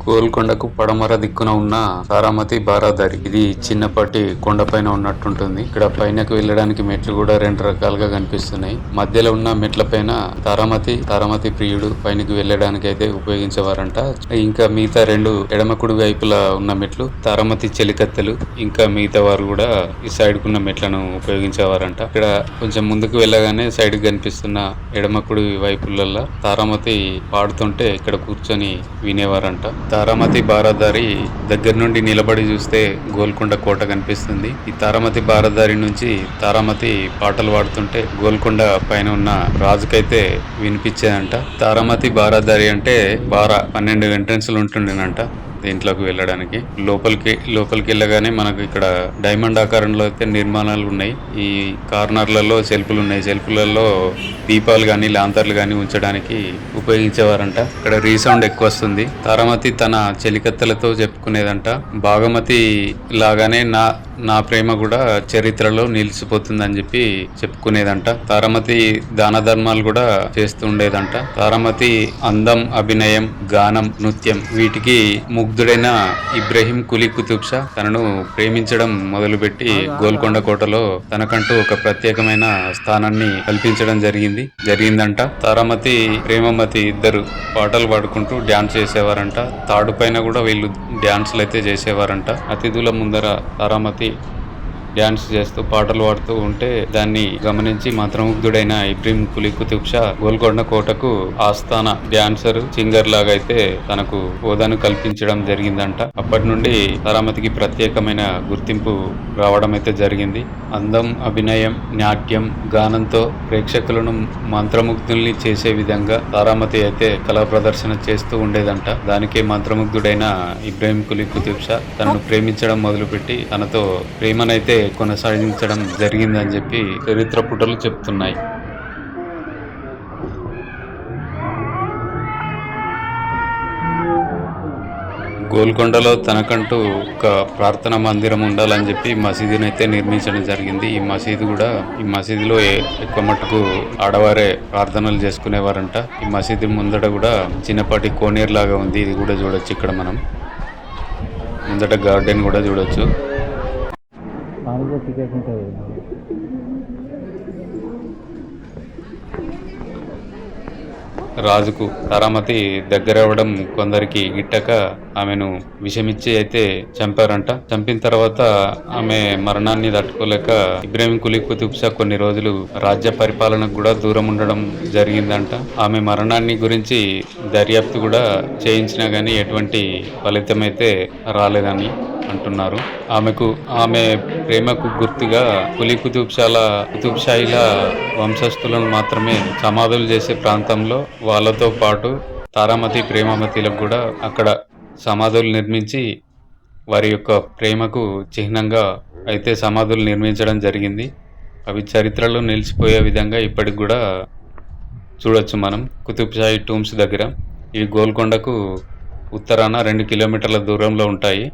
గోల్కొండకు పడమర దిక్కున ఉన్న తారామతి బారాదారి. ఇది చిన్నపాటి కొండపైన ఉన్నట్టుంటుంది. ఇక్కడ పైనకు వెళ్ళడానికి మెట్లు కూడా రెండు రకాలుగా కనిపిస్తున్నాయి. మధ్యలో ఉన్న మెట్ల పైన తారామతి ప్రియుడు పైనకి వెళ్ళడానికి అయితే ఉపయోగించేవారంట. ఇంకా మిగతా రెండు ఎడమకుడి వైపులా ఉన్న మెట్లు తారామతి చెలికత్తెలు. ఇంకా మిగతా వారు కూడా ఈ సైడ్ కున్న మెట్లను ఉపయోగించేవారంట. ఇక్కడ కొంచెం ముందుకు వెళ్ళగానే సైడ్ కనిపిస్తున్న ఎడమకుడి వైపులలో తారామతి పాడుతుంటే ఇక్కడ కూర్చొని వినేవారంట. తారామతి బారాదారి దగ్గర నుండి నిలబడి చూస్తే గోల్కొండ కోట కనిపిస్తుంది. ఈ తారామతి బారాదారి నుంచి తారామతి పాటలు పాడుతుంటే గోల్కొండ పైన ఉన్న రాజుకైతే వినిపించేదంట. తారామతి బారాదారి అంటే 12 ఎంట్రన్స్లు ఉంటుండేనంట దీంట్లోకి వెళ్ళడానికి. లోపలికి వెళ్ళగానే మనకు ఇక్కడ డైమండ్ ఆకారంలో అయితే నిర్మాణాలు ఉన్నాయి. ఈ కార్నర్లలో సెల్ఫ్లు ఉన్నాయి. సెల్ఫ్లలో దీపాలు గాని లాంతర్లు గాని ఉంచడానికి ఉపయోగించేవారంట. ఇక్కడ రీసౌండ్ ఎక్కువ వస్తుంది. తారామతి తన చెలికత్తెలతో చెప్పుకునేదంట, భాగమతి లాగానే నా ప్రేమ కూడా చరిత్రలో నిలిచిపోతుందని చెప్పి చెప్పుకునేదంట. తారామతి దాన ధర్మాలు కూడా చేస్తూ ఉండేదంట. తారామతి అందం, అభినయం, గానం, నృత్యం వీటికి ముగ్ధుడైన ఇబ్రహీం కులీ కుతుబ్ షా తనను ప్రేమించడం మొదలుపెట్టి గోల్కొండ కోటలో తనకంటూ ఒక ప్రత్యేకమైన స్థానాన్ని కల్పించడం జరిగిందంట. తారామతి, ప్రేమమతి ఇద్దరు పాటలు పాడుకుంటూ డ్యాన్స్ చేసేవారంట. తాడు పైన కూడా వీళ్ళు డ్యాన్స్లు అయితే చేసేవారంట. అతిథుల ముందర తారామతి డ్యాన్స్ చేస్తూ పాటలు పాడుతూ ఉంటే దాన్ని గమనించి మంత్రముగ్ధుడైన ఇబ్రహీం కులీ కుతుబ్ షా గోల్కొండ కోటకు ఆస్థాన డాన్సర్, సింగర్ లాగా అయితే తనకు హోదాను కల్పించడం జరిగిందంట. అప్పటి నుండి తారామతికి ప్రత్యేకమైన గుర్తింపు రావడం అయితే జరిగింది. అందం, అభినయం, నాట్యం, గానంతో ప్రేక్షకులను మంత్రముగ్ధుల్ని చేసే విధంగా తారామతి అయితే కళా ప్రదర్శన చేస్తూ ఉండేదంట. దానికే మంత్రముగ్ధుడైన ఇబ్రహీం కులీ కుతుబ్ షా తనను ప్రేమించడం మొదలుపెట్టి తనతో ప్రేమనైతే కొనసాగించడం జరిగిందని చెప్పి చరిత్ర పుటలు చెప్తున్నాయి. గోల్కొండలో తనకంటూ ఒక ప్రార్థనా మందిరం ఉండాలని చెప్పి మసీదుని అయితే నిర్మించడం జరిగింది. ఈ మసీదులో ఎక్కువ మట్టుకు ఆడవారే ప్రార్థనలు చేసుకునేవారంట. ఈ మసీదు ముందట కూడా చిన్నపాటి కోనేరు లాగా ఉంది. ఇది కూడా చూడొచ్చు. ఇక్కడ మనం ముందట గార్డెన్ కూడా చూడొచ్చు. రాజుకు తారామతి దగ్గరవ్వడం కొందరికి గిట్టక ఆమెను విషమిచ్చి అయితే చంపారంట. చంపిన తర్వాత ఆమె మరణాన్ని తట్టుకోలేక ఇబ్రహీం కులీ కుతుబ్ షా కొన్ని రోజులు రాజ్య పరిపాలనకు కూడా దూరం ఉండడం జరిగిందంట. ఆమె మరణాన్ని గురించి దర్యాప్తు కూడా చేయించినా గానీ ఎటువంటి ఫలితం అయితే రాలేదని అంటున్నారు. ఆమె ప్రేమకు గుర్తుగా కులీ కుతుబ్ షాయిల వంశస్థులను మాత్రమే సమాధులు చేసే ప్రాంతంలో వాళ్ళతో పాటు తారామతి, ప్రేమమతిలకు కూడా అక్కడ సమాధులు నిర్మించి వారి యొక్క ప్రేమకు చిహ్నంగా అయితే సమాధులు నిర్మించడం జరిగింది. అవి చరిత్రలో నిలిచిపోయే విధంగా ఇప్పటికి కూడా చూడొచ్చు మనం కుతుబ్ షాహి టూమ్స్ దగ్గర. ఇవి గోల్కొండకు ఉత్తరాన 2 కిలోమీటర్ల దూరంలో ఉంటాయి.